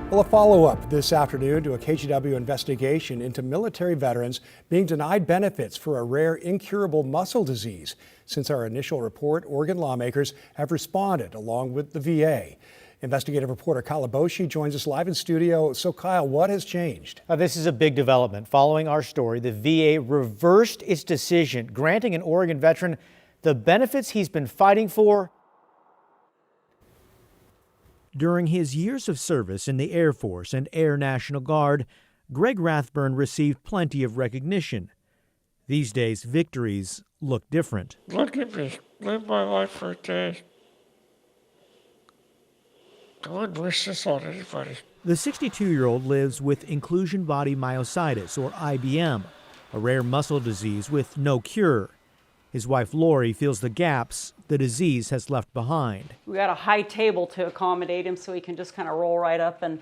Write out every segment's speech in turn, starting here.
Well, a follow-up this afternoon to a KGW investigation into military veterans being denied benefits for a rare incurable muscle disease. Since our initial report, Oregon lawmakers have responded along with the VA. Investigative reporter Kyle Boshi joins us live in studio. So Kyle, what has changed? This is a big development. Following our story, the VA reversed its decision, granting an Oregon veteran the benefits he's been fighting for. During his years of service in the Air Force and Air National Guard, Greg Rathburn received plenty of recognition. These days, victories look different. Look at me. Live my life for a day. I wouldn't wish this on anybody. The 62-year-old lives with inclusion body myositis, or IBM, a rare muscle disease with no cure. His wife Lori feels the gaps the disease has left behind. We got a high table to accommodate him so he can just kind of roll right up, and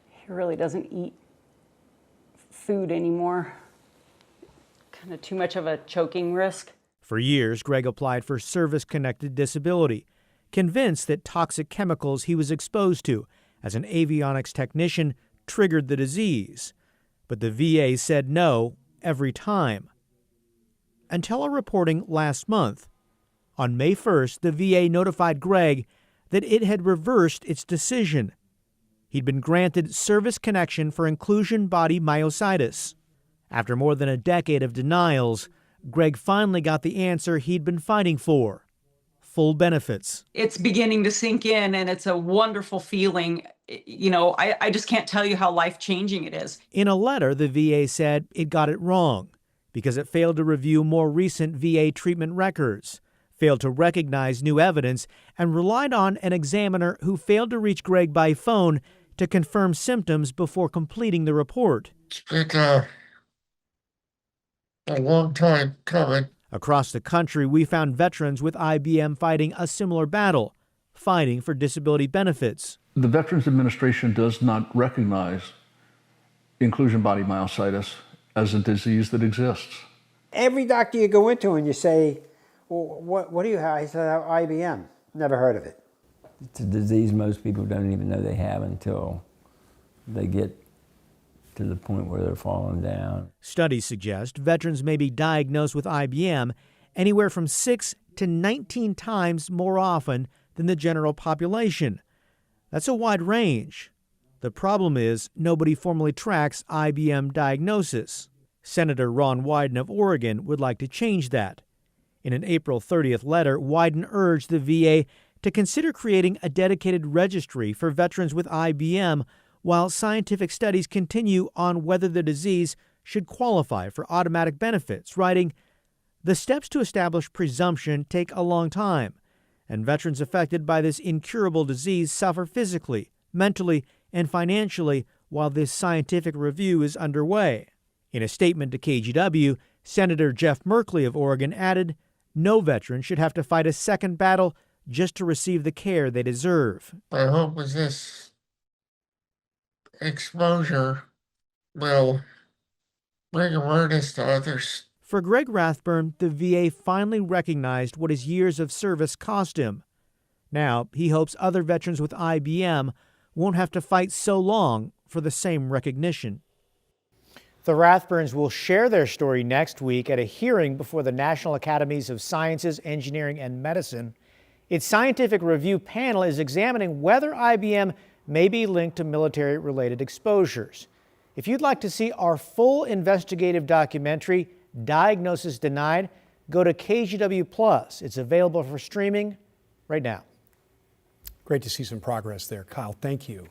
he really doesn't eat food anymore. Kind of too much of a choking risk. For years, Greg applied for service-connected disability, convinced that toxic chemicals he was exposed to as an avionics technician triggered the disease. But the VA said no every time. Until a reporting last month. On May 1st, the VA notified Greg that it had reversed its decision. He'd been granted service connection for inclusion body myositis. After more than a decade of denials, Greg finally got the answer he'd been fighting for: full benefits. It's beginning to sink in, and it's a wonderful feeling. You know, I just can't tell you how life-changing it is. In a letter, the VA said it got it wrong because it failed to review more recent VA treatment records, failed to recognize new evidence, and relied on an examiner who failed to reach Greg by phone to confirm symptoms before completing the report. It's been a long time coming. Across the country, we found veterans with IBM fighting a similar battle, fighting for disability benefits. The Veterans Administration does not recognize inclusion body myositis as a disease that exists. Every doctor you go into and you say, well, what do you have? He said, IBM. Never heard of it. It's a disease most people don't even know they have until they get to the point where they're falling down. Studies suggest veterans may be diagnosed with IBM anywhere from 6 to 19 times more often than the general population. That's a wide range. The problem is nobody formally tracks IBM diagnosis. Senator Ron Wyden of Oregon would like to change that. In an April 30th letter, Wyden urged the VA to consider creating a dedicated registry for veterans with IBM while scientific studies continue on whether the disease should qualify for automatic benefits, writing, "The steps to establish presumption take a long time, and veterans affected by this incurable disease suffer physically, mentally, and financially while this scientific review is underway." In a statement to KGW, Senator Jeff Merkley of Oregon added, "No veteran should have to fight a second battle just to receive the care they deserve." My hope is this exposure will bring awareness to others. For Greg Rathburn, the VA finally recognized what his years of service cost him. Now, he hopes other veterans with IBM won't have to fight so long for the same recognition. The Rathburns will share their story next week at a hearing before the National Academies of Sciences, Engineering, and Medicine. Its scientific review panel is examining whether IBM may be linked to military-related exposures. If you'd like to see our full investigative documentary, Diagnosis Denied, go to KGW+. It's available for streaming right now. Great to see some progress there, Kyle. Thank you.